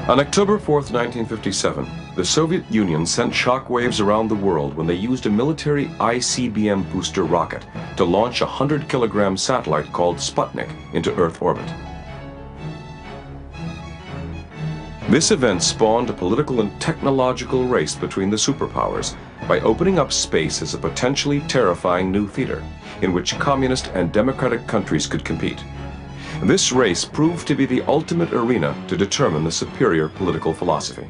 On October 4th, 1957, the Soviet Union sent shockwaves around the world when they used a military ICBM booster rocket to launch a 100-kilogram satellite called Sputnik into Earth orbit. This event spawned a political and technological race between the superpowers by opening up space as a potentially terrifying new theater in which communist and democratic countries could compete. This race proved to be the ultimate arena to determine the superior political philosophy.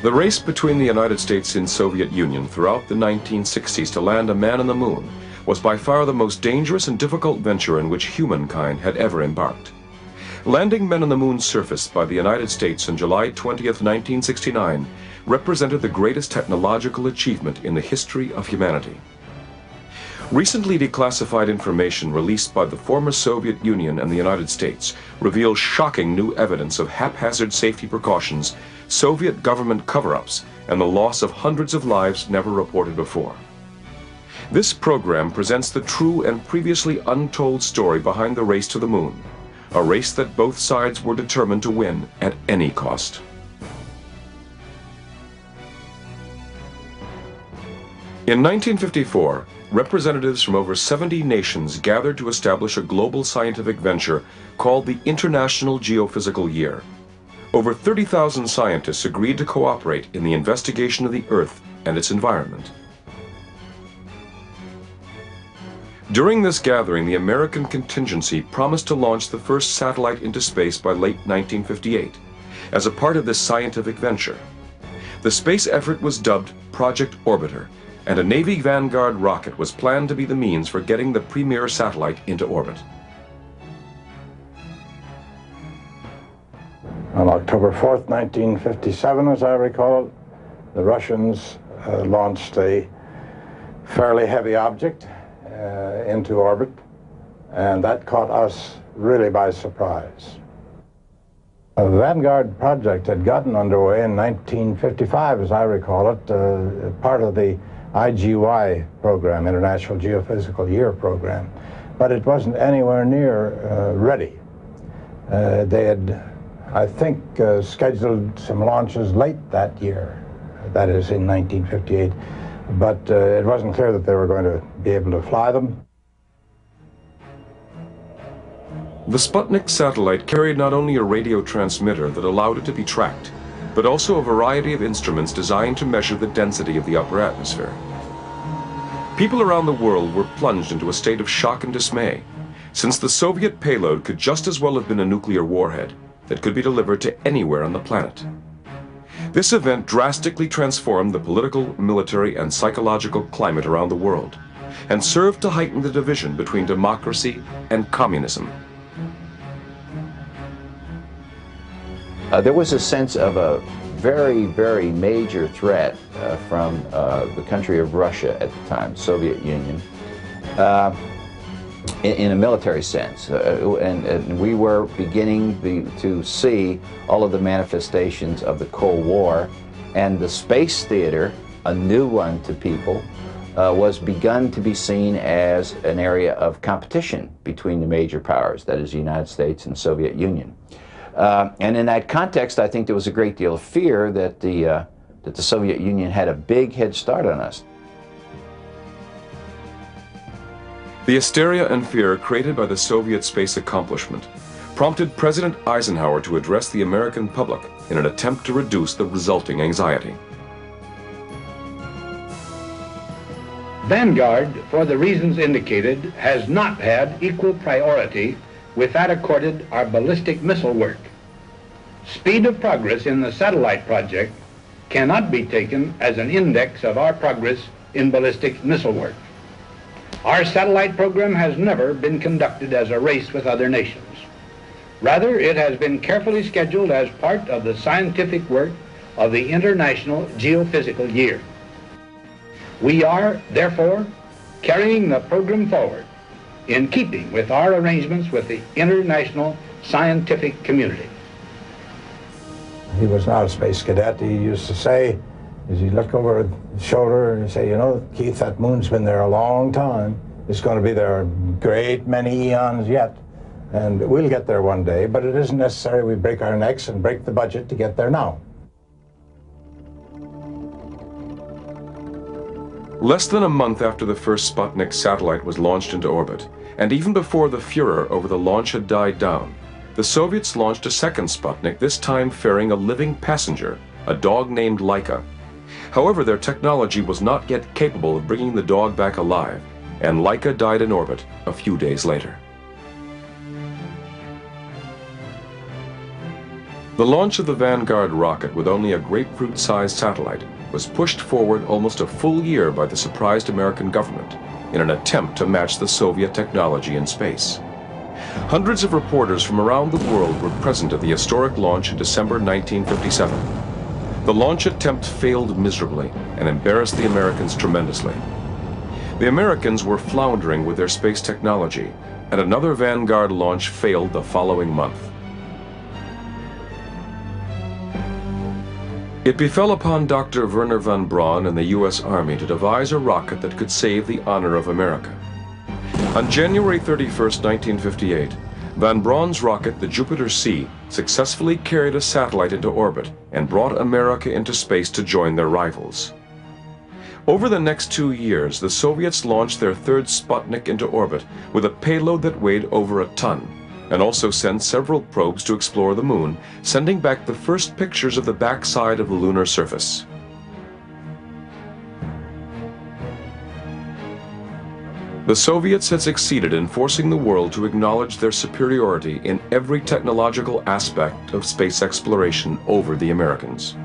The race between the United States and Soviet Union throughout the 1960s to land a man on the moon was by far the most dangerous and difficult venture in which humankind had ever embarked. Landing men on the moon's surface by the United States on July 20th, 1969 represented the greatest technological achievement in the history of humanity. Recently declassified information released by the former Soviet Union and the United States reveals shocking new evidence of haphazard safety precautions, Soviet government cover-ups, and the loss of hundreds of lives never reported before. This program presents the true and previously untold story behind the race to the moon, a race that both sides were determined to win at any cost. In 1954, representatives from over 70 nations gathered to establish a global scientific venture called the International Geophysical Year. Over 30,000 scientists agreed to cooperate in the investigation of the Earth and its environment. During this gathering, the American contingency promised to launch the first satellite into space by late 1958 as a part of this scientific venture. The space effort was dubbed Project Orbital, and a Navy Vanguard rocket was planned to be the means for getting the premier satellite into orbit. On October 4th, 1957, as I recall it, the Russians launched a fairly heavy object into orbit, and that caught us really by surprise. The Vanguard project had gotten underway in 1955, as I recall it, part of the IGY program, International Geophysical Year program, but it wasn't anywhere near ready. They had, I think, scheduled some launches late that year, that is in 1958, but it wasn't clear that they were going to be able to fly them. The Sputnik satellite carried not only a radio transmitter that allowed it to be tracked, but also a variety of instruments designed to measure the density of the upper atmosphere. People around the world were plunged into a state of shock and dismay, since the Soviet payload could just as well have been a nuclear warhead that could be delivered to anywhere on the planet. This event drastically transformed the political, military, and psychological climate around the world, and served to heighten the division between democracy and communism. There was a sense of a very, very major threat from the country of Russia at the time, Soviet Union, in a military sense. And we were beginning to see all of the manifestations of the Cold War, and the space theater, a new one to people, was begun to be seen as an area of competition between the major powers, that is the United States and Soviet Union. And in that context, I think there was a great deal of fear that the Soviet Union had a big head start on us. The hysteria and fear created by the Soviet space accomplishment prompted President Eisenhower to address the American public in an attempt to reduce the resulting anxiety. Vanguard, for the reasons indicated, has not had equal priority with that accorded our ballistic missile work. Speed of progress in the satellite project cannot be taken as an index of our progress in ballistic missile work. Our satellite program has never been conducted as a race with other nations. Rather, it has been carefully scheduled as part of the scientific work of the International Geophysical Year. We are, therefore, carrying the program forward in keeping with our arrangements with the international scientific community. He was not a space cadet. He used to say is you look over his shoulder and you say, you know, Keith, that moon's been there a long time. It's going to be there a great many eons yet. And we'll get there one day, but it isn't necessary we break our necks and break the budget to get there now. Less than a month after the first Sputnik satellite was launched into orbit, and even before the furor over the launch had died down, the Soviets launched a second Sputnik, this time ferrying a living passenger, a dog named Laika. However, their technology was not yet capable of bringing the dog back alive, and Laika died in orbit a few days later. The launch of the Vanguard rocket with only a grapefruit-sized satellite was pushed forward almost a full year by the surprised American government in an attempt to match the Soviet technology in space. Hundreds of reporters from around the world were present at the historic launch in December 1957. The launch attempt failed miserably and embarrassed the Americans tremendously. The Americans were floundering with their space technology, and another Vanguard launch failed the following month. It befell upon Dr. Wernher von Braun and the U.S. Army to devise a rocket that could save the honor of America. On January 31, 1958, von Braun's rocket, the Jupiter C, successfully carried a satellite into orbit and brought America into space to join their rivals. Over the next 2 years, the Soviets launched their third Sputnik into orbit with a payload that weighed over a ton, and also sent several probes to explore the moon, sending back the first pictures of the backside of the lunar surface. The Soviets had succeeded in forcing the world to acknowledge their superiority in every technological aspect of space exploration over the Americans.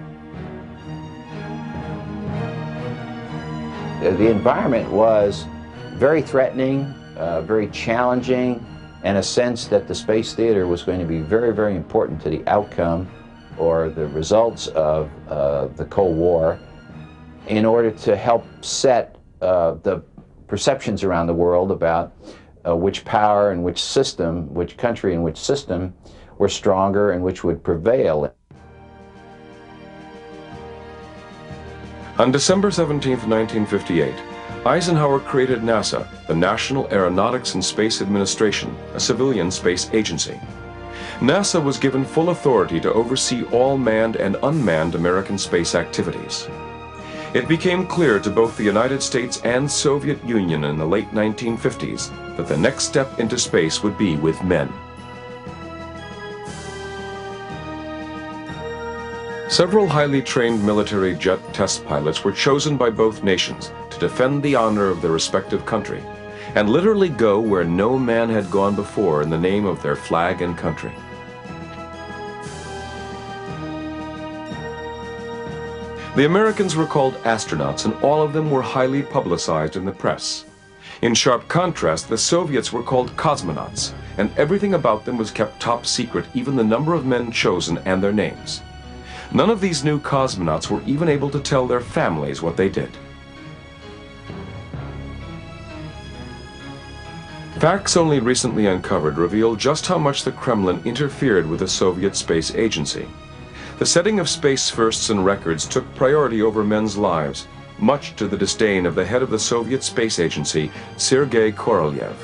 The environment was very threatening, very challenging, and a sense that the space theater was going to be very, very important to the outcome or the results of the Cold War in order to help set the perceptions around the world about which power and which system, which country and which system were stronger and which would prevail. On December 17, 1958, Eisenhower created NASA, the National Aeronautics and Space Administration, a civilian space agency. NASA was given full authority to oversee all manned and unmanned American space activities. It became clear to both the United States and Soviet Union in the late 1950s that the next step into space would be with men. Several highly trained military jet test pilots were chosen by both nations to defend the honor of their respective country and literally go where no man had gone before in the name of their flag and country. The Americans were called astronauts, and all of them were highly publicized in the press. In sharp contrast, the Soviets were called cosmonauts, and everything about them was kept top secret, even the number of men chosen and their names. None of these new cosmonauts were even able to tell their families what they did. Facts only recently uncovered reveal just how much the Kremlin interfered with the Soviet space agency. The setting of space firsts and records took priority over men's lives, much to the disdain of the head of the Soviet space agency, Sergei Korolev.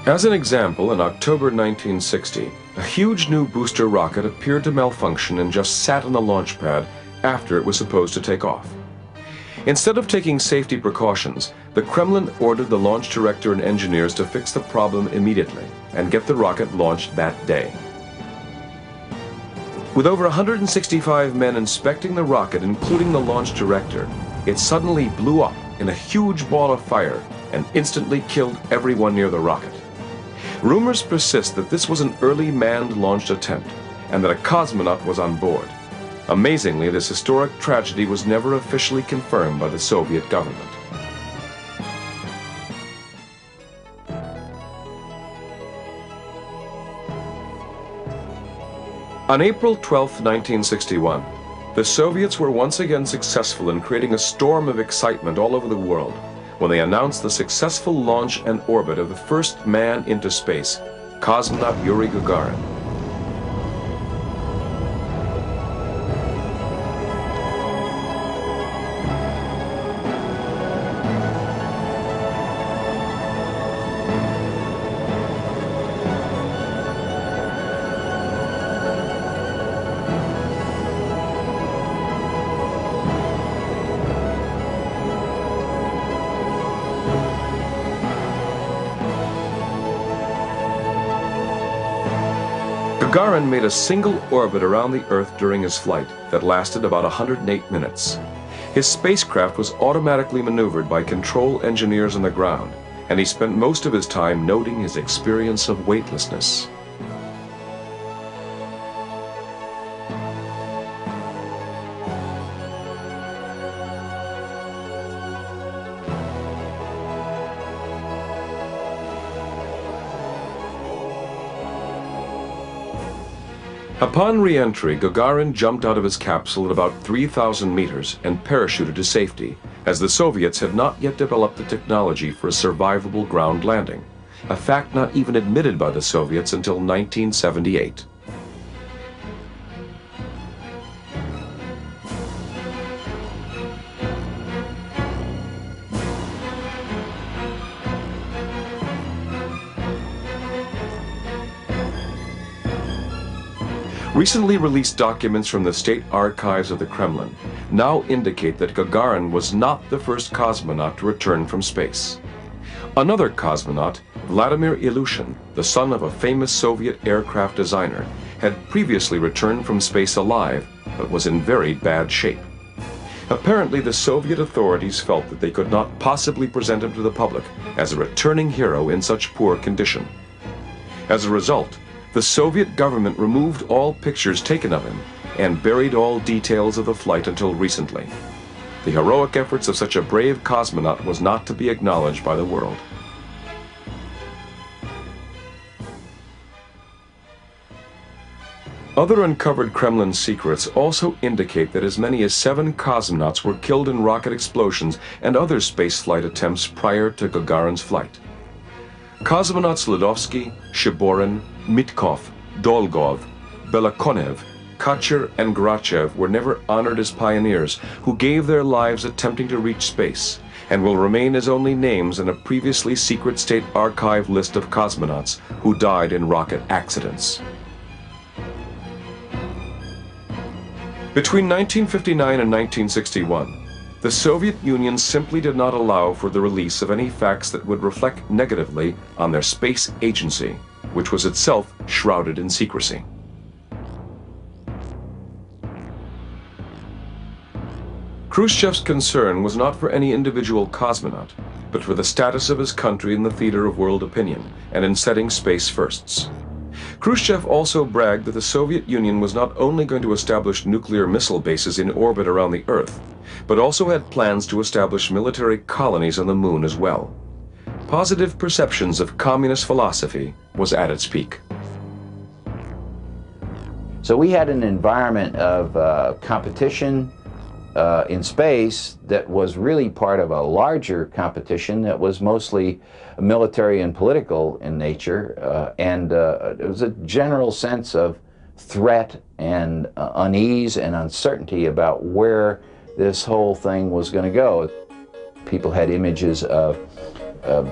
As an example, in October 1960, a huge new booster rocket appeared to malfunction and just sat on the launch pad after it was supposed to take off. Instead of taking safety precautions, the Kremlin ordered the launch director and engineers to fix the problem immediately and get the rocket launched that day. With over 165 men inspecting the rocket, including the launch director, it suddenly blew up in a huge ball of fire and instantly killed everyone near the rocket. Rumors persist that this was an early manned launched attempt and that a cosmonaut was on board. Amazingly, this historic tragedy was never officially confirmed by the Soviet government. On April 12, 1961, the Soviets were once again successful in creating a storm of excitement all over the world when they announced the successful launch and orbit of the first man into space, cosmonaut Yuri Gagarin. Gagarin made a single orbit around the Earth during his flight that lasted about 108 minutes. His spacecraft was automatically maneuvered by control engineers on the ground, and he spent most of his time noting his experience of weightlessness. Upon re-entry, Gagarin jumped out of his capsule at about 3,000 meters and parachuted to safety, as the Soviets had not yet developed the technology for a survivable ground landing, a fact not even admitted by the Soviets until 1978. Recently released documents from the state archives of the Kremlin now indicate that Gagarin was not the first cosmonaut to return from space. Another cosmonaut, Vladimir Ilyushin, the son of a famous Soviet aircraft designer, had previously returned from space alive, but was in very bad shape. Apparently, the Soviet authorities felt that they could not possibly present him to the public as a returning hero in such poor condition. As a result, the Soviet government removed all pictures taken of him and buried all details of the flight until recently. The heroic efforts of such a brave cosmonaut was not to be acknowledged by the world. Other uncovered Kremlin secrets also indicate that as many as 7 cosmonauts were killed in rocket explosions and other spaceflight attempts prior to Gagarin's flight. Cosmonauts Ledovsky, Shiborin, Mitkov, Dolgov, Belakonev, Kacher, and Grachev were never honored as pioneers who gave their lives attempting to reach space, and will remain as only names in a previously secret state archive list of cosmonauts who died in rocket accidents. Between 1959 and 1961, the Soviet Union simply did not allow for the release of any facts that would reflect negatively on their space agency, which was itself shrouded in secrecy. Khrushchev's concern was not for any individual cosmonaut, but for the status of his country in the theater of world opinion and in setting space firsts. Khrushchev also bragged that the Soviet Union was not only going to establish nuclear missile bases in orbit around the Earth, but also had plans to establish military colonies on the Moon as well. Positive perceptions of communist philosophy was at its peak. So we had an environment of competition in space that was really part of a larger competition that was mostly military and political in nature, and it was a general sense of threat and unease and uncertainty about where this whole thing was going to go. People had images of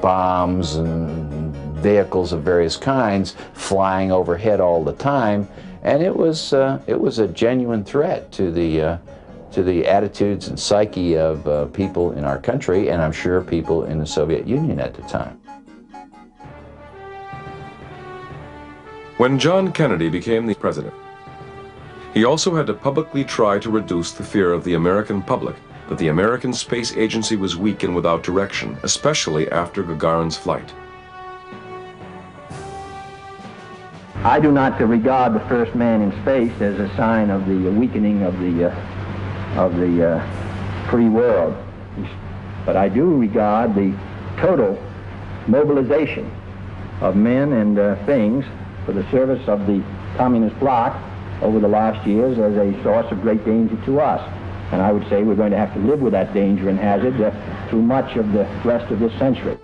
bombs and vehicles of various kinds flying overhead all the time, and it was a genuine threat to the attitudes and psyche of people in our country, and I'm sure people in the Soviet Union at the time. When John Kennedy became the president, he also had to publicly try to reduce the fear of the American public that the American Space Agency was weak and without direction, especially after Gagarin's flight. I do not regard the first man in space as a sign of the weakening of the free world, but I do regard the total mobilization of men and things for the service of the communist bloc over the last years as a source of great danger to us. And I would say we're going to have to live with that danger and hazard through much of the rest of this century.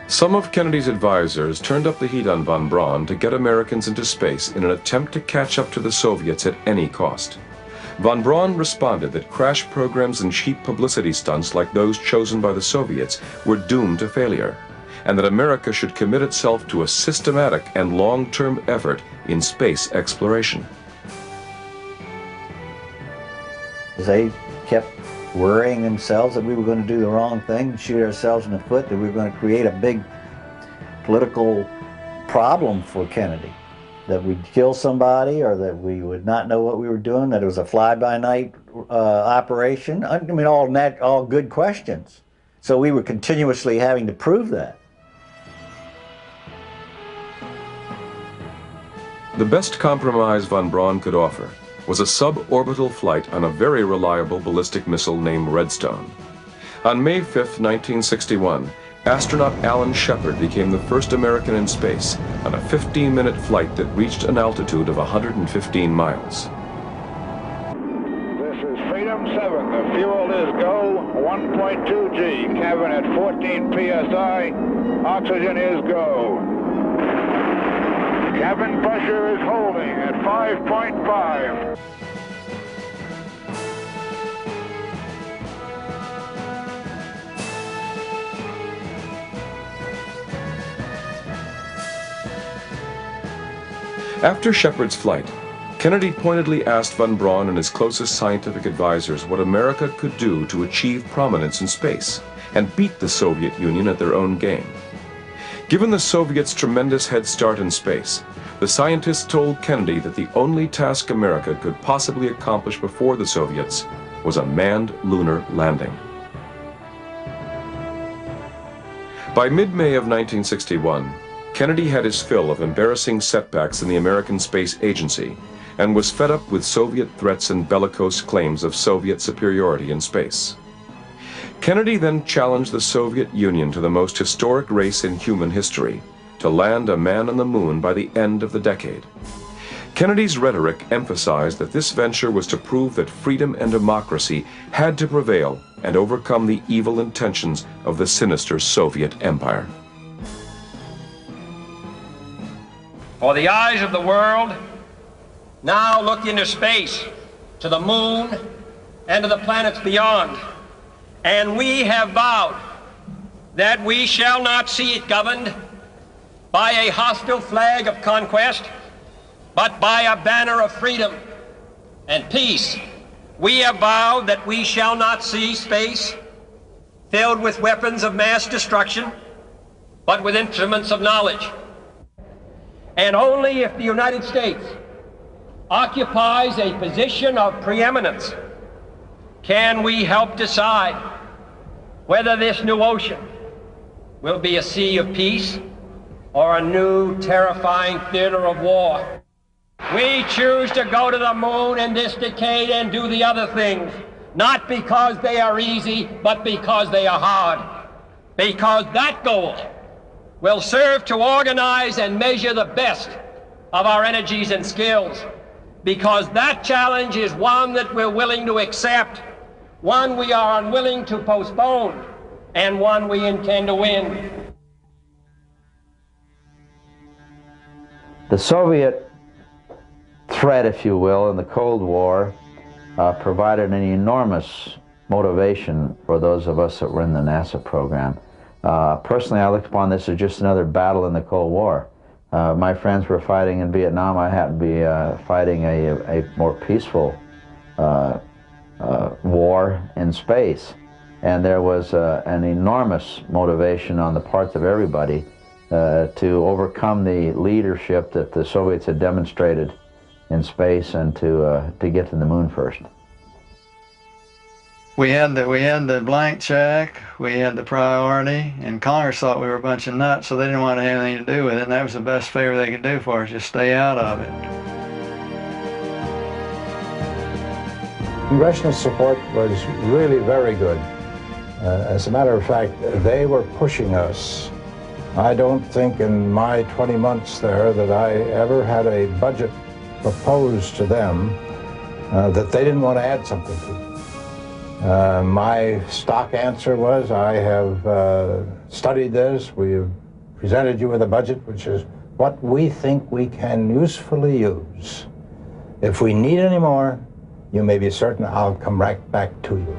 Some of Kennedy's advisors turned up the heat on von Braun to get Americans into space in an attempt to catch up to the Soviets at any cost. Von Braun responded that crash programs and cheap publicity stunts like those chosen by the Soviets were doomed to failure, and that America should commit itself to a systematic and long-term effort in space exploration. They kept worrying themselves that we were going to do the wrong thing, shoot ourselves in the foot, that we were going to create a big political problem for Kennedy, that we'd kill somebody or that we would not know what we were doing, that it was a fly-by-night operation. I mean, all good questions. So we were continuously having to prove that. The best compromise von Braun could offer was a suborbital flight on a very reliable ballistic missile named Redstone. On May 5, 1961, astronaut Alan Shepard became the first American in space on a 15-minute flight that reached an altitude of 115 miles. This is Freedom 7. The fuel is go. 1.2 G. Cabin at 14 psi. Oxygen is go. Cabin pressure is holding at 5.5. After Shepard's flight, Kennedy pointedly asked von Braun and his closest scientific advisors what America could do to achieve prominence in space and beat the Soviet Union at their own game. Given the Soviets' tremendous head start in space, the scientists told Kennedy that the only task America could possibly accomplish before the Soviets was a manned lunar landing. By mid-May of 1961, Kennedy had his fill of embarrassing setbacks in the American Space Agency and was fed up with Soviet threats and bellicose claims of Soviet superiority in space. Kennedy then challenged the Soviet Union to the most historic race in human history, to land a man on the moon by the end of the decade. Kennedy's rhetoric emphasized that this venture was to prove that freedom and democracy had to prevail and overcome the evil intentions of the sinister Soviet Empire. For the eyes of the world now look into space, to the moon and to the planets beyond. And we have vowed that we shall not see it governed by a hostile flag of conquest, but by a banner of freedom and peace. We have vowed that we shall not see space filled with weapons of mass destruction, but with instruments of knowledge. And only if the United States occupies a position of preeminence can we help decide whether this new ocean will be a sea of peace or a new terrifying theater of war. We choose to go to the moon in this decade and do the other things, not because they are easy, but because they are hard. Because that goal will serve to organize and measure the best of our energies and skills. Because that challenge is one that we're willing to accept, one we are unwilling to postpone, and one we intend to win. The Soviet threat, if you will, in the Cold War provided an enormous motivation for those of us that were in the NASA program. Personally, I looked upon this as just another battle in the Cold War. My friends were fighting in Vietnam. I happened to be fighting a more peaceful war in space. And there was an enormous motivation on the parts of everybody to overcome the leadership that the Soviets had demonstrated in space and to get to the moon first. We had the blank check, we had the priority, and Congress thought we were a bunch of nuts, so they didn't want to have anything to do with it, and that was the best favor they could do for us, just stay out of it. Congressional support was really very good. As a matter of fact, they were pushing us. I don't think in my 20 months there that I ever had a budget proposed to them that they didn't want to add something to. My stock answer was, I have studied this, we have presented you with a budget which is what we think we can usefully use. If we need any more, you may be certain I'll come right back to you.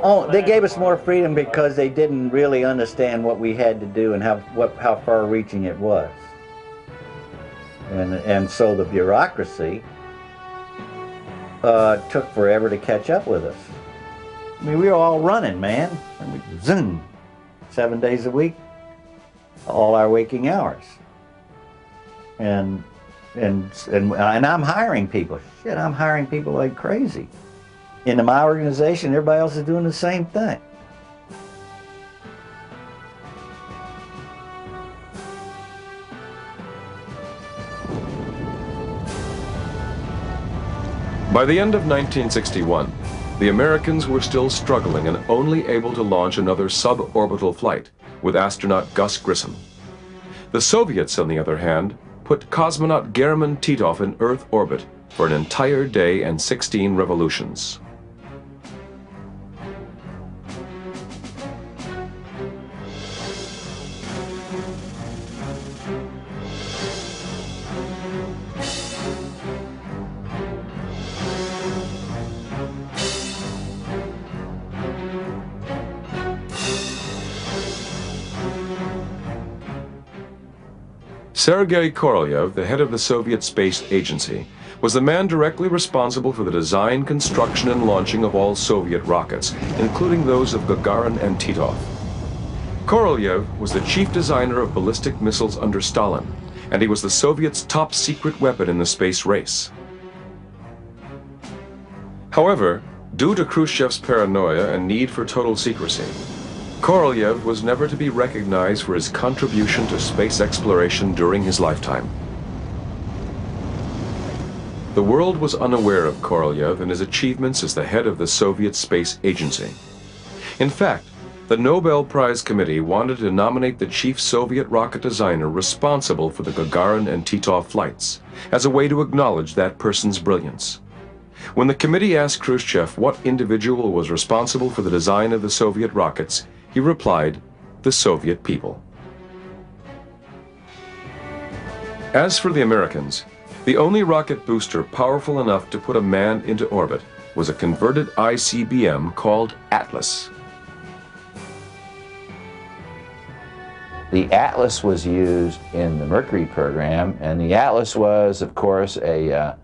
Oh, they gave us more freedom because they didn't really understand what we had to do and how far-reaching it was. And so the bureaucracy took forever to catch up with us. I mean, we were all running, man. Zoom, 7 days a week, all our waking hours. And I'm hiring people. Shit, I'm hiring people like crazy. In my organization, everybody else is doing the same thing. By the end of 1961, the Americans were still struggling and only able to launch another suborbital flight with astronaut Gus Grissom. The Soviets, on the other hand, put cosmonaut German Titov in Earth orbit for an entire day and 16 revolutions. Sergei Korolev, the head of the Soviet Space Agency, was the man directly responsible for the design, construction, and launching of all Soviet rockets, including those of Gagarin and Titov. Korolev was the chief designer of ballistic missiles under Stalin, and he was the Soviets' top secret weapon in the space race. However, due to Khrushchev's paranoia and need for total secrecy, Korolev was never to be recognized for his contribution to space exploration during his lifetime. The world was unaware of Korolev and his achievements as the head of the Soviet Space Agency. In fact, the Nobel Prize Committee wanted to nominate the chief Soviet rocket designer responsible for the Gagarin and Titov flights, as a way to acknowledge that person's brilliance. When the committee asked Khrushchev what individual was responsible for the design of the Soviet rockets, he replied, "The Soviet people." As for the Americans, the only rocket booster powerful enough to put a man into orbit was a converted ICBM called Atlas. The Atlas was used in the Mercury program, and the Atlas was, of course, an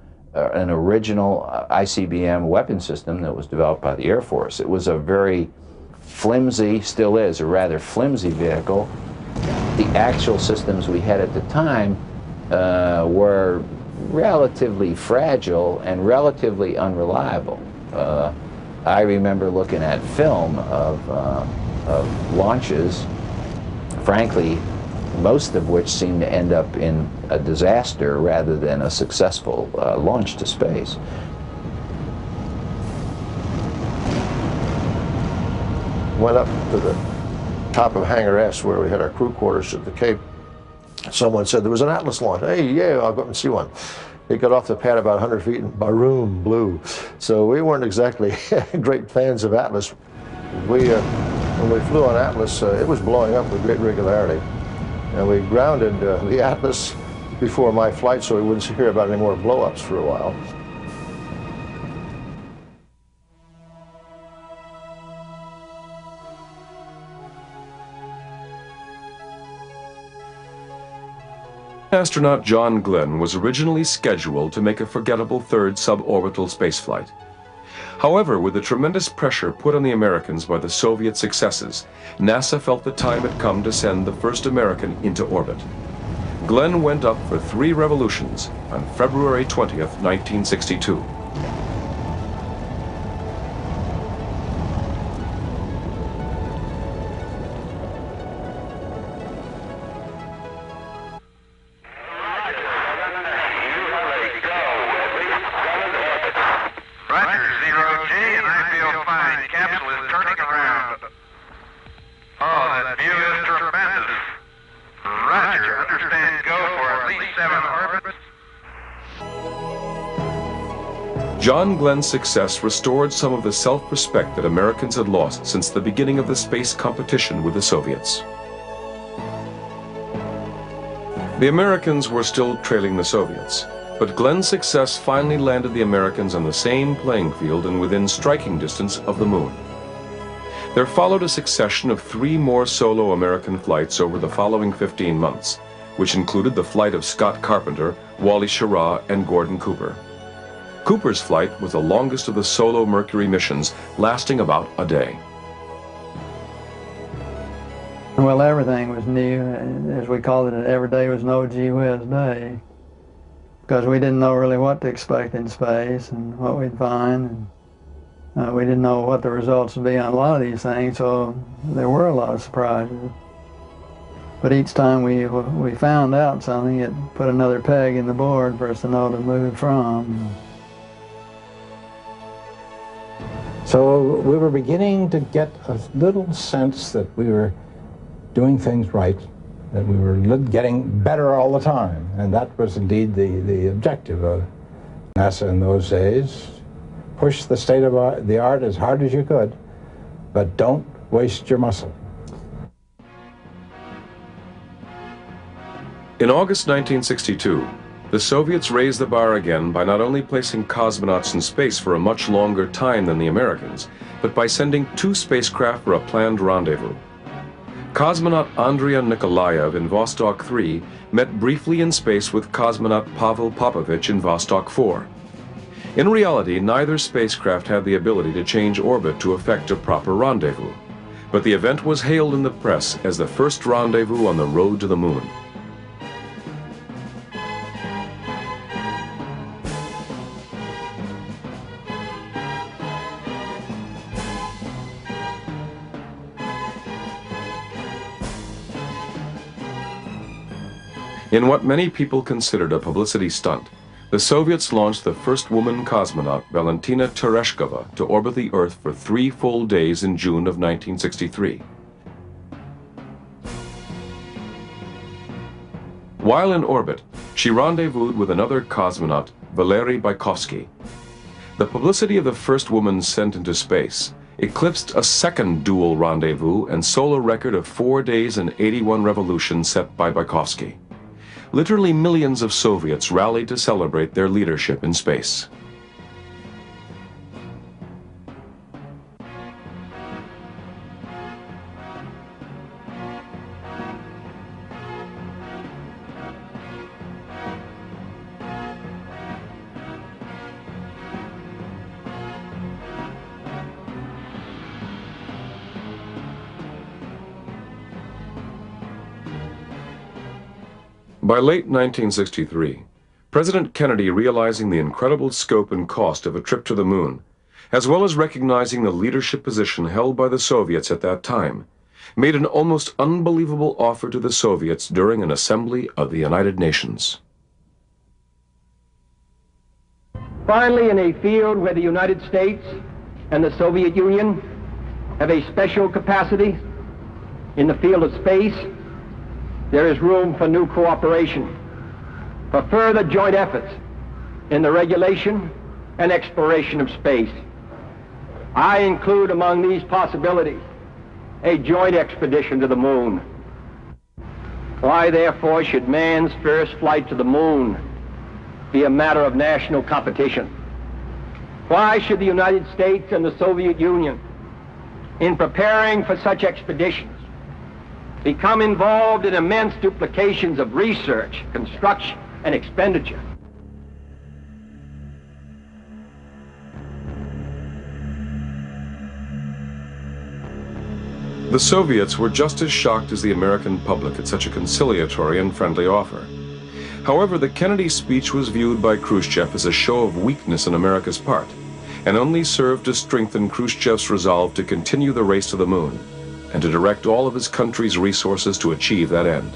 original ICBM weapon system that was developed by the Air Force. It was a very flimsy, still is, a rather flimsy vehicle. The actual systems we had at the time were relatively fragile and relatively unreliable. I remember looking at film of launches, frankly, most of which seemed to end up in a disaster rather than a successful launch to space. Went up to the top of Hangar S where we had our crew quarters at the Cape. Someone said there was an Atlas launch. Hey, yeah, I'll go up and see one. It got off the pad about 100 feet and baroom, blew. So we weren't exactly great fans of Atlas. When we flew on Atlas, it was blowing up with great regularity. And we grounded the Atlas before my flight so we wouldn't hear about any more blow-ups for a while. Astronaut John Glenn was originally scheduled to make a forgettable third suborbital spaceflight. However, with the tremendous pressure put on the Americans by the Soviet successes, NASA felt the time had come to send the first American into orbit. Glenn went up for 3 revolutions on February 20th, 1962. John Glenn's success restored some of the self-respect that Americans had lost since the beginning of the space competition with the Soviets. The Americans were still trailing the Soviets, but Glenn's success finally landed the Americans on the same playing field and within striking distance of the moon. There followed a succession of 3 more solo American flights over the following 15 months, which included the flight of Scott Carpenter, Wally Schirra, and Gordon Cooper. Cooper's flight was the longest of the solo Mercury missions, lasting about a day. Well, everything was new. As we called it, every day was no gee whiz day, because we didn't know really what to expect in space and what we'd find. And we didn't know what the results would be on a lot of these things, so there were a lot of surprises. But each time we found out something, it put another peg in the board for us to know to move from. So we were beginning to get a little sense that we were doing things right, that we were getting better all the time. And that was indeed the objective of NASA in those days. Push the state of the art as hard as you could, but don't waste your muscle. In August 1962, the Soviets raised the bar again by not only placing cosmonauts in space for a much longer time than the Americans, but by sending 2 spacecraft for a planned rendezvous. Cosmonaut Andrei Nikolaev in Vostok 3 met briefly in space with cosmonaut Pavel Popovich in Vostok 4. In reality, neither spacecraft had the ability to change orbit to effect a proper rendezvous, but the event was hailed in the press as the first rendezvous on the road to the moon. In what many people considered a publicity stunt, the Soviets launched the first woman cosmonaut, Valentina Tereshkova, to orbit the Earth for 3 full days in June of 1963. While in orbit, she rendezvoused with another cosmonaut, Valery Bykovsky. The publicity of the first woman sent into space eclipsed a second dual rendezvous and solar record of 4 days and 81 revolutions set by Bykovsky. Literally millions of Soviets rallied to celebrate their leadership in space. By late 1963, President Kennedy, realizing the incredible scope and cost of a trip to the moon, as well as recognizing the leadership position held by the Soviets at that time, made an almost unbelievable offer to the Soviets during an assembly of the United Nations. Finally, in a field where the United States and the Soviet Union have a special capacity in the field of space, there is room for new cooperation, for further joint efforts in the regulation and exploration of space. I include among these possibilities a joint expedition to the moon. Why, therefore, should man's first flight to the moon be a matter of national competition? Why should the United States and the Soviet Union, in preparing for such expeditions, become involved in immense duplications of research, construction, and expenditure? The Soviets were just as shocked as the American public at such a conciliatory and friendly offer. However, the Kennedy speech was viewed by Khrushchev as a show of weakness on America's part, and only served to strengthen Khrushchev's resolve to continue the race to the moon, and to direct all of his country's resources to achieve that end.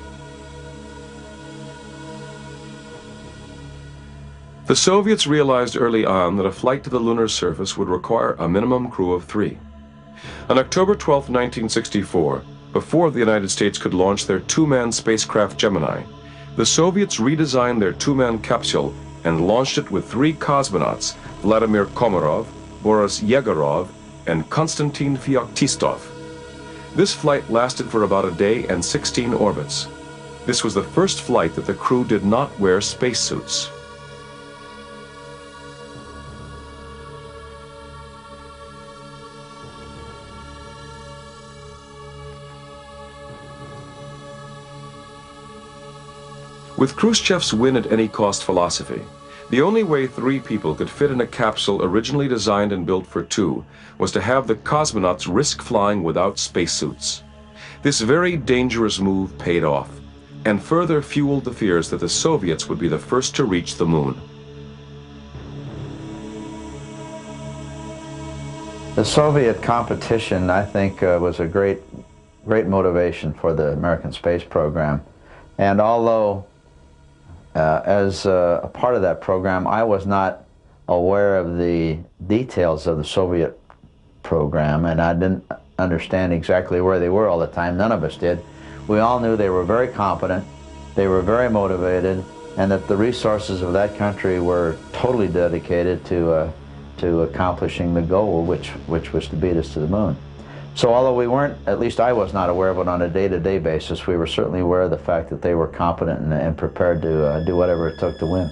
The Soviets realized early on that a flight to the lunar surface would require a minimum crew of 3. On October 12, 1964, before the United States could launch their 2-man spacecraft Gemini, the Soviets redesigned their 2-man capsule and launched it with 3 cosmonauts, Vladimir Komarov, Boris Yegorov, and Konstantin Feoktistov. This flight lasted for about a day and 16 orbits. This was the first flight that the crew did not wear spacesuits. With Khrushchev's win-at-any-cost philosophy, the only way 3 people could fit in a capsule originally designed and built for 2 was to have the cosmonauts risk flying without spacesuits. This very dangerous move paid off, and further fueled the fears that the Soviets would be the first to reach the moon. The Soviet competition, I think, was a great motivation for the American space program. And although, as a part of that program, I was not aware of the details of the Soviet program, and I didn't understand exactly where they were all the time. None of us did. We all knew they were very competent, they were very motivated, and that the resources of that country were totally dedicated to accomplishing the goal, which was to beat us to the moon. So although we weren't, at least I was not aware of it on a day-to-day basis, we were certainly aware of the fact that they were competent and prepared to do whatever it took to win.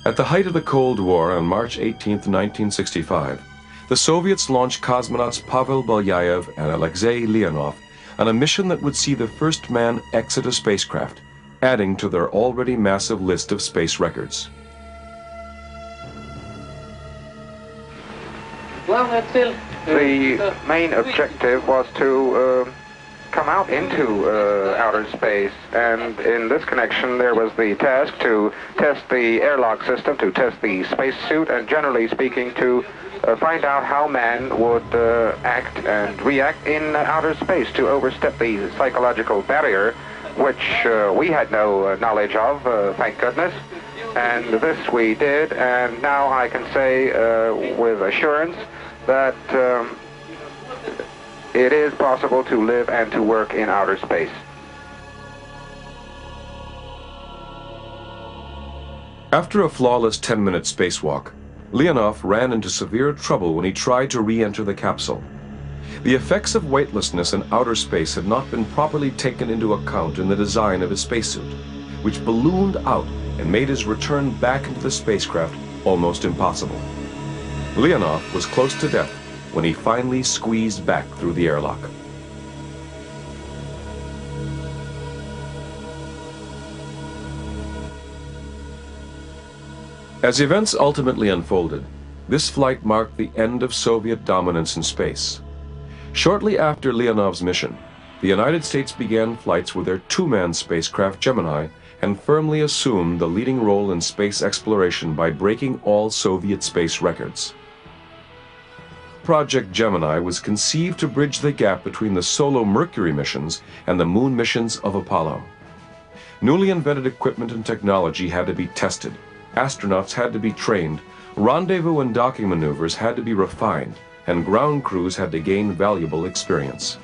At the height of the Cold War on March 18, 1965, the Soviets launched cosmonauts Pavel Belyayev and Alexei Leonov on a mission that would see the first man exit a spacecraft, adding to their already massive list of space records. The main objective was to come out into outer space, and in this connection there was the task to test the airlock system, to test the spacesuit, and generally speaking to find out how man would act and react in outer space, to overstep the psychological barrier, which we had no knowledge of, thank goodness. And this we did, and now I can say with assurance that it is possible to live and to work in outer space. After a flawless 10-minute spacewalk, Leonov ran into severe trouble when he tried to re-enter the capsule. The effects of weightlessness in outer space had not been properly taken into account in the design of his spacesuit, which ballooned out and made his return back into the spacecraft almost impossible. Leonov was close to death when he finally squeezed back through the airlock. As events ultimately unfolded, this flight marked the end of Soviet dominance in space. Shortly after Leonov's mission, the United States began flights with their two-man spacecraft Gemini and firmly assumed the leading role in space exploration by breaking all Soviet space records. Project Gemini was conceived to bridge the gap between the solo Mercury missions and the moon missions of Apollo. Newly invented equipment and technology had to be tested, astronauts had to be trained, rendezvous and docking maneuvers had to be refined, and ground crews had to gain valuable experience.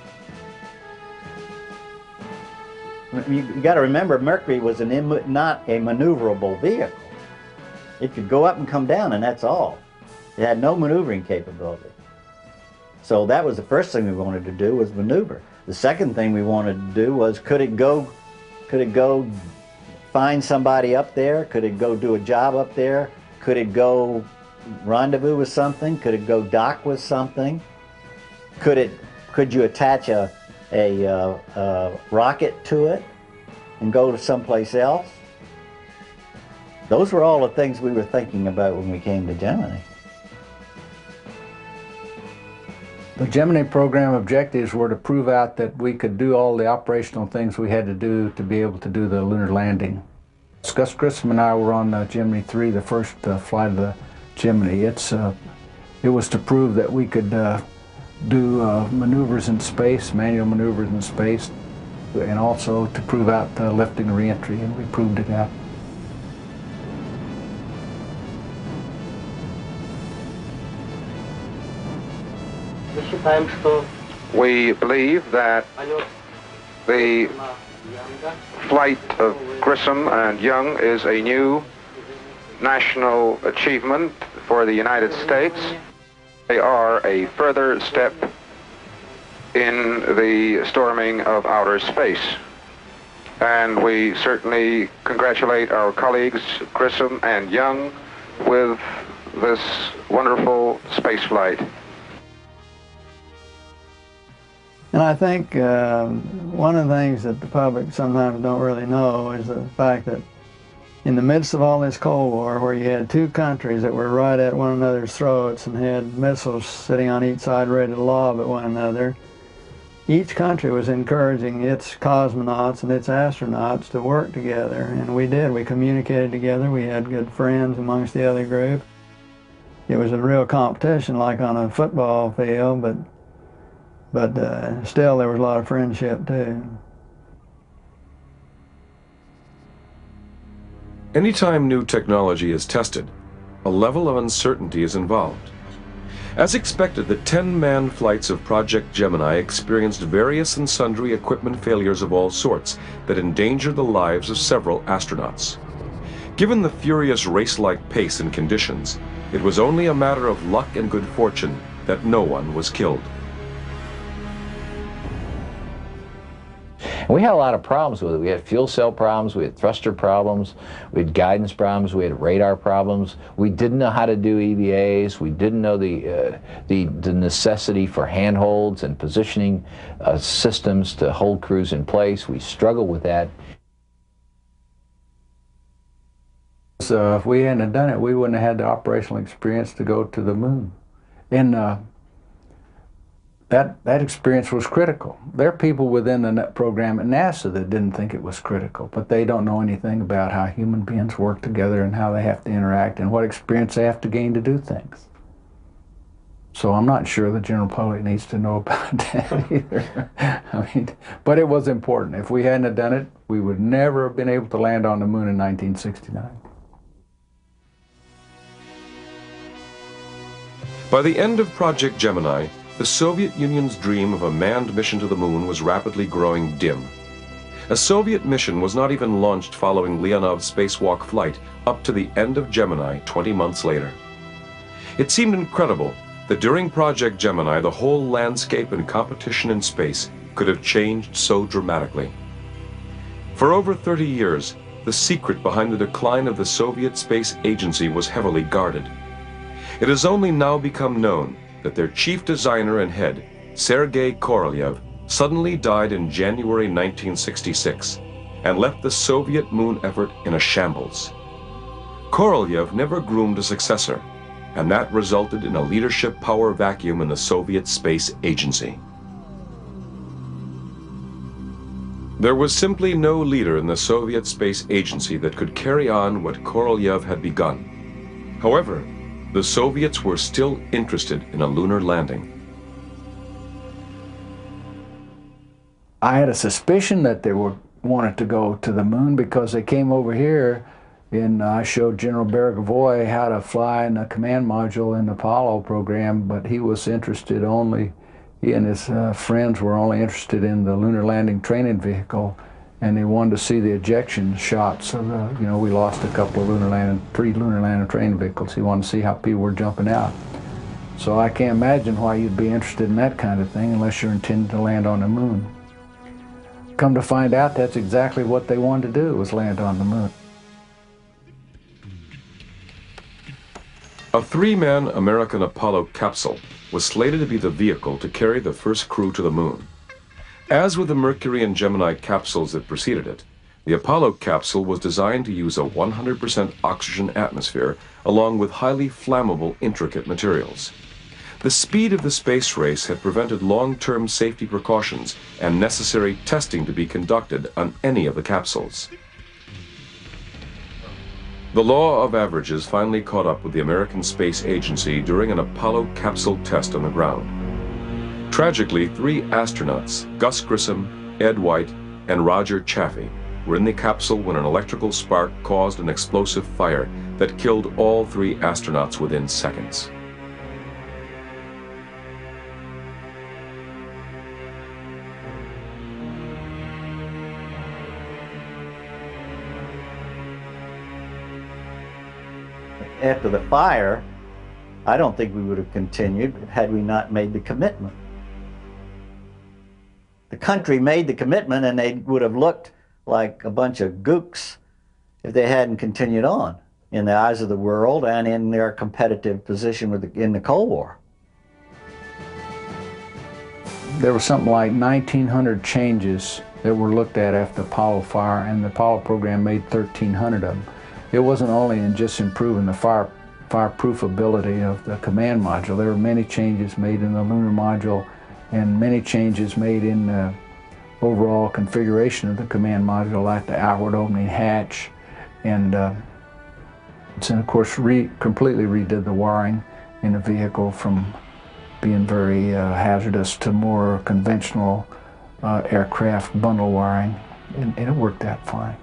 You got to remember, Mercury was not a maneuverable vehicle. It could go up and come down, and that's all. It had no maneuvering capability. So that was the first thing we wanted to do, was maneuver. The second thing we wanted to do was, could it go find somebody up there? Could it go do a job up there? Could it go rendezvous with something? Could it go dock with something? Could you attach a rocket to it and go to someplace else? Those were all the things we were thinking about when we came to Gemini. The Gemini program objectives were to prove out that we could do all the operational things we had to do to be able to do the lunar landing. Gus Grissom and I were on Gemini 3, the first flight of the Gemini. It was to prove that we could do maneuvers in space, manual maneuvers in space, and also to prove out lifting and re-entry, and we proved it out. We believe that the flight of Grissom and Young is a new national achievement for the United States. They are a further step in the storming of outer space. And we certainly congratulate our colleagues Grissom and Young with this wonderful space flight. And I think one of the things that the public sometimes don't really know is the fact that in the midst of all this Cold War, where you had two countries that were right at one another's throats and had missiles sitting on each side ready to lob at one another, each country was encouraging its cosmonauts and its astronauts to work together, and we did. We communicated together. We had good friends amongst the other group. It was a real competition, like on a football field, but still there was a lot of friendship too. Anytime new technology is tested, a level of uncertainty is involved. As expected, the 10 manned flights of Project Gemini experienced various and sundry equipment failures of all sorts that endangered the lives of several astronauts. Given the furious race-like pace and conditions, it was only a matter of luck and good fortune that no one was killed. And we had a lot of problems with it. We had fuel cell problems, we had thruster problems, we had guidance problems, we had radar problems. We didn't know how to do EVAs. We didn't know the necessity for handholds and positioning systems to hold crews in place. We struggled with that. So if we hadn't done it, we wouldn't have had the operational experience to go to the moon. And that experience was critical. There are people within the program at NASA that didn't think it was critical, but they don't know anything about how human beings work together and how they have to interact and what experience they have to gain to do things. So I'm not sure the general public needs to know about that either. I mean, but it was important. If we hadn't have done it, we would never have been able to land on the moon in 1969. By the end of Project Gemini, the Soviet Union's dream of a manned mission to the moon was rapidly growing dim. A Soviet mission was not even launched following Leonov's spacewalk flight up to the end of Gemini 20 months later. It seemed incredible that during Project Gemini, the whole landscape and competition in space could have changed so dramatically. For over 30 years, the secret behind the decline of the Soviet Space Agency was heavily guarded. It has only now become known that their chief designer and head, Sergei Korolev, suddenly died in January 1966 and left the Soviet moon effort in a shambles. Korolev never groomed a successor, and that resulted in a leadership power vacuum in the Soviet Space Agency. There was simply no leader in the Soviet Space Agency that could carry on what Korolev had begun. However, the Soviets were still interested in a lunar landing. I had a suspicion that they wanted to go to the moon because they came over here and I showed General Beregovoy how to fly in the command module in the Apollo program, but he was interested only, he and his friends were only interested in the lunar landing training vehicle, and they wanted to see the ejection shots of the, you know, we lost a couple of three lunar landing training vehicles. He wanted to see how people were jumping out. So I can't imagine why you'd be interested in that kind of thing unless you're intending to land on the moon. Come to find out, that's exactly what they wanted to do, was land on the moon. A 3-man American Apollo capsule was slated to be the vehicle to carry the first crew to the moon. As with the Mercury and Gemini capsules that preceded it, the Apollo capsule was designed to use a 100% oxygen atmosphere along with highly flammable, intricate materials. The speed of the space race had prevented long-term safety precautions and necessary testing to be conducted on any of the capsules. The law of averages finally caught up with the American Space Agency during an Apollo capsule test on the ground. Tragically, 3 astronauts, Gus Grissom, Ed White, and Roger Chaffee, were in the capsule when an electrical spark caused an explosive fire that killed all 3 astronauts within seconds. After the fire, I don't think we would have continued had we not made the commitment. The country made the commitment, and they would have looked like a bunch of gooks if they hadn't continued on in the eyes of the world and in their competitive position in the Cold War. There was something like 1,900 changes that were looked at after the Apollo fire, and the Apollo program made 1,300 of them. it wasn't only in just improving the fireproof ability of the command module. There were many changes made in the lunar module and many changes made in the overall configuration of the command module, like the outward opening hatch, and of course completely redid the wiring in the vehicle from being very hazardous to more conventional aircraft bundle wiring, and it worked out fine.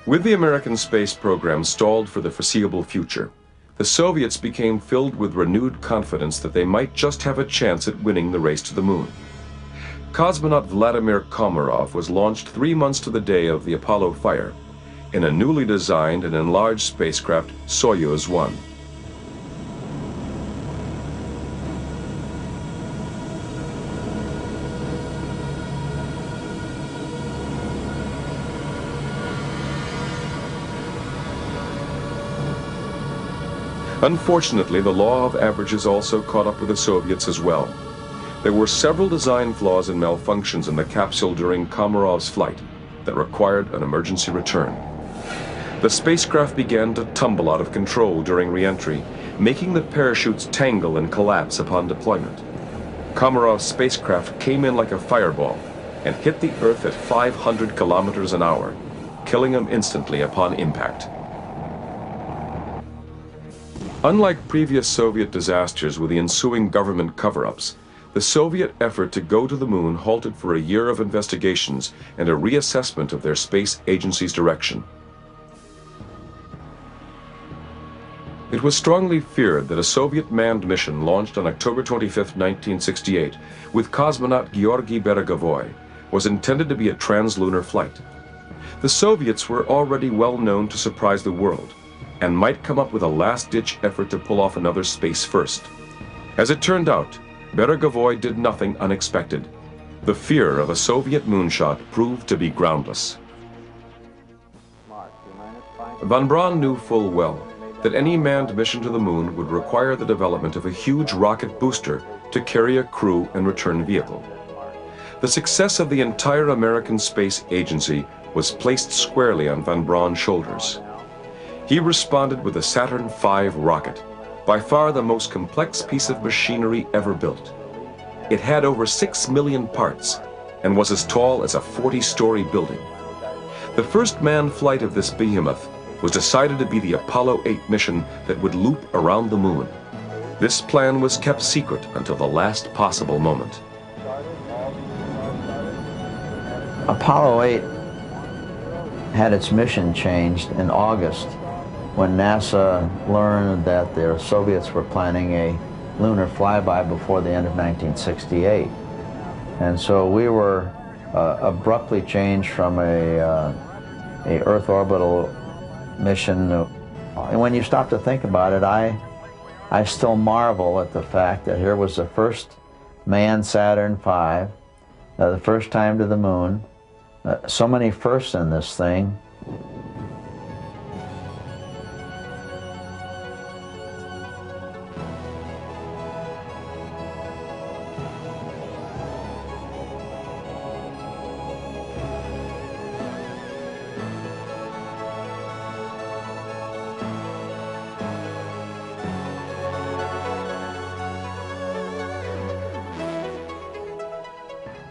With the American space program stalled for the foreseeable future, the Soviets became filled with renewed confidence that they might just have a chance at winning the race to the moon. Cosmonaut Vladimir Komarov was launched 3 months to the day of the Apollo fire in a newly designed and enlarged spacecraft, Soyuz 1. Unfortunately, the law of averages also caught up with the Soviets as well. There were several design flaws and malfunctions in the capsule during Komarov's flight that required an emergency return. The spacecraft began to tumble out of control during re-entry, making the parachutes tangle and collapse upon deployment. Komarov's spacecraft came in like a fireball and hit the Earth at 500 kilometers an hour, killing him instantly upon impact. Unlike previous Soviet disasters with the ensuing government cover-ups, the Soviet effort to go to the moon halted for a year of investigations and a reassessment of their space agency's direction. It was strongly feared that a Soviet manned mission launched on October 25, 1968, with cosmonaut Georgy Beregovoy, was intended to be a translunar flight. The Soviets were already well known to surprise the world, and might come up with a last-ditch effort to pull off another space first. As it turned out, Beregovoy did nothing unexpected. The fear of a Soviet moonshot proved to be groundless. Von Braun knew full well that any manned mission to the moon would require the development of a huge rocket booster to carry a crew and return vehicle. The success of the entire American space agency was placed squarely on von Braun's shoulders. He responded with the Saturn V rocket, by far the most complex piece of machinery ever built. It had over 6 million parts and was as tall as a 40-story building. The first manned flight of this behemoth was decided to be the Apollo 8 mission that would loop around the moon. This plan was kept secret until the last possible moment. Apollo 8 had its mission changed in August when NASA learned that the Soviets were planning a lunar flyby before the end of 1968. And so we were abruptly changed from a Earth orbital mission. And when you stop to think about it, I still marvel at the fact that here was the first manned Saturn V, the first time to the moon, so many firsts in this thing.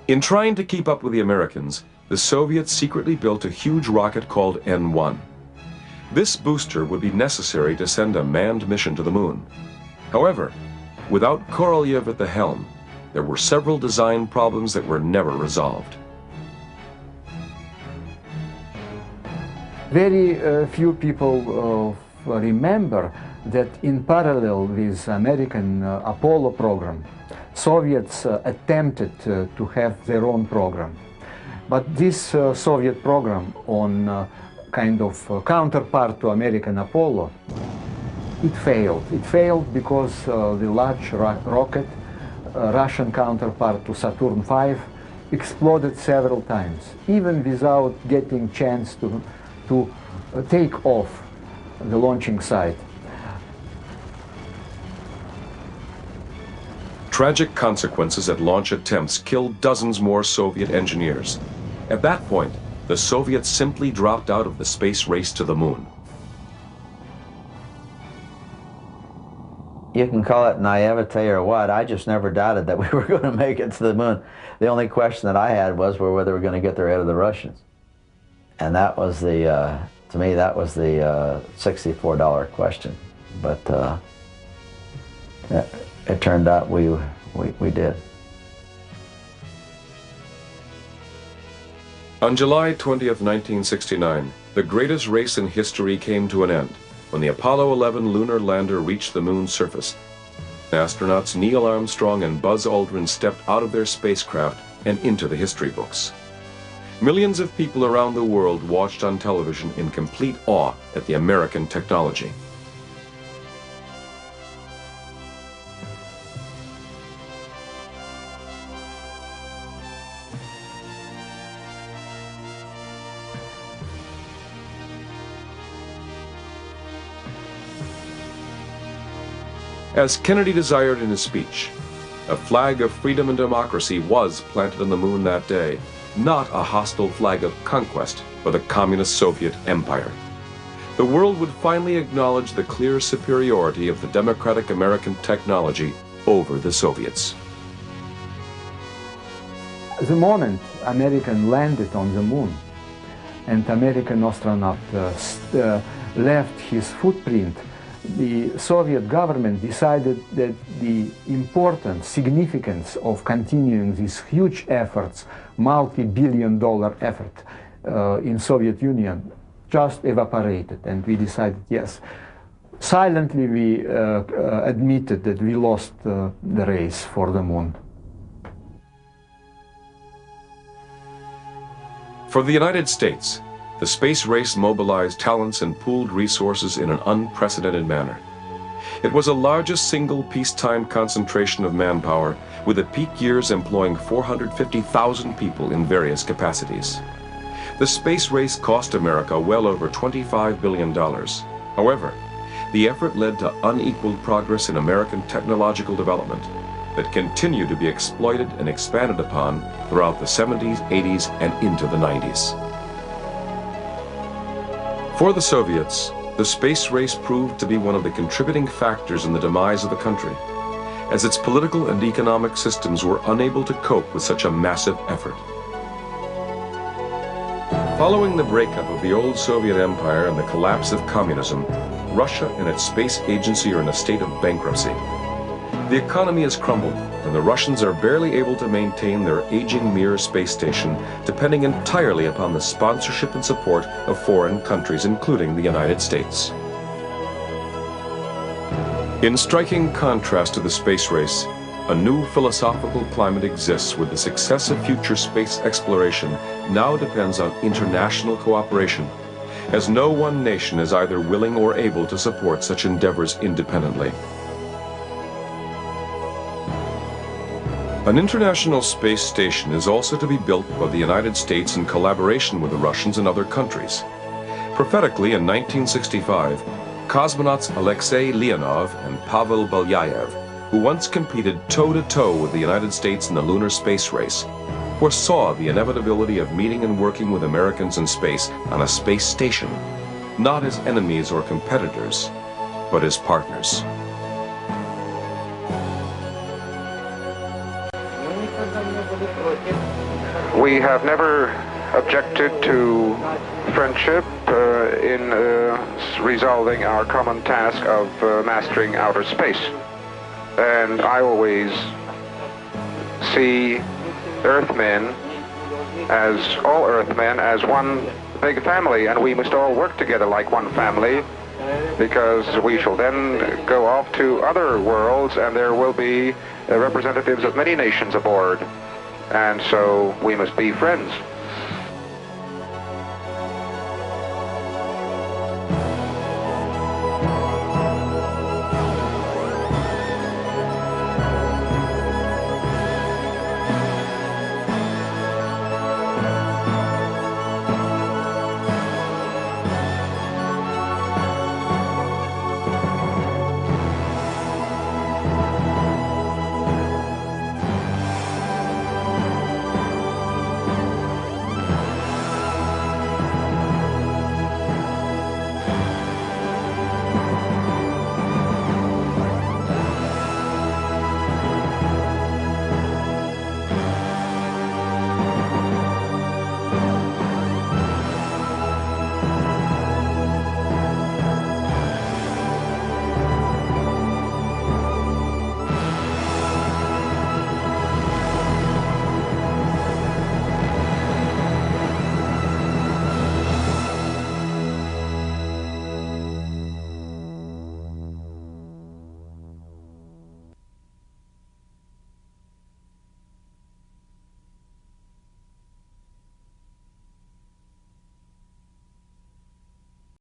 In trying to keep up with the Americans, the Soviets secretly built a huge rocket called N-1. This booster would be necessary to send a manned mission to the moon. However, without Korolev at the helm, there were several design problems that were never resolved. Very few people remember that in parallel with American Apollo program, Soviets attempted to have their own program. But this Soviet program on kind of counterpart to American Apollo, it failed. It failed because the large rocket, Russian counterpart to Saturn V, exploded several times, even without getting chance to take off the launching site. Tragic consequences at launch attempts killed dozens more Soviet engineers. At that point, the Soviets simply dropped out of the space race to the moon. You can call it naivete or what. I just never doubted that we were going to make it to the moon. The only question that I had was whether we were going to get there ahead of the Russians. And that was the, to me, that was the $64 question. But it turned out we did. On July 20th, 1969, the greatest race in history came to an end when the Apollo 11 lunar lander reached the moon's surface. Astronauts Neil Armstrong and Buzz Aldrin stepped out of their spacecraft and into the history books. Millions of people around the world watched on television in complete awe at the American technology. As Kennedy desired in his speech, a flag of freedom and democracy was planted on the moon that day, not a hostile flag of conquest for the communist Soviet empire. The world would finally acknowledge the clear superiority of the democratic American technology over the Soviets. The moment American landed on the moon and American astronaut left his footprint, the Soviet government decided that the importance, significance of continuing these huge efforts, multi-billion-dollar effort in Soviet Union, just evaporated, and we decided, yes. Silently we admitted that we lost the race for the moon. For the United States, the space race mobilized talents and pooled resources in an unprecedented manner. It was the largest single peacetime concentration of manpower, with the peak years employing 450,000 people in various capacities. The space race cost America well over $25 billion. However, the effort led to unequaled progress in American technological development that continued to be exploited and expanded upon throughout the 70s, 80s, and into the 90s. For the Soviets, the space race proved to be one of the contributing factors in the demise of the country, as its political and economic systems were unable to cope with such a massive effort. Following the breakup of the old Soviet Empire and the collapse of communism, Russia and its space agency are in a state of bankruptcy. The economy has crumbled, and the Russians are barely able to maintain their aging Mir space station, depending entirely upon the sponsorship and support of foreign countries, including the United States. In striking contrast to the space race, a new philosophical climate exists where the success of future space exploration now depends on international cooperation, as no one nation is either willing or able to support such endeavors independently. An international space station is also to be built by the United States in collaboration with the Russians and other countries. Prophetically, in 1965, cosmonauts Alexei Leonov and Pavel Belyayev, who once competed toe-to-toe with the United States in the lunar space race, foresaw the inevitability of meeting and working with Americans in space on a space station, not as enemies or competitors, but as partners. We have never objected to friendship in resolving our common task of mastering outer space. And I always see Earthmen, as all Earthmen, as one big family, and we must all work together like one family, because we shall then go off to other worlds and there will be representatives of many nations aboard. And so we must be friends.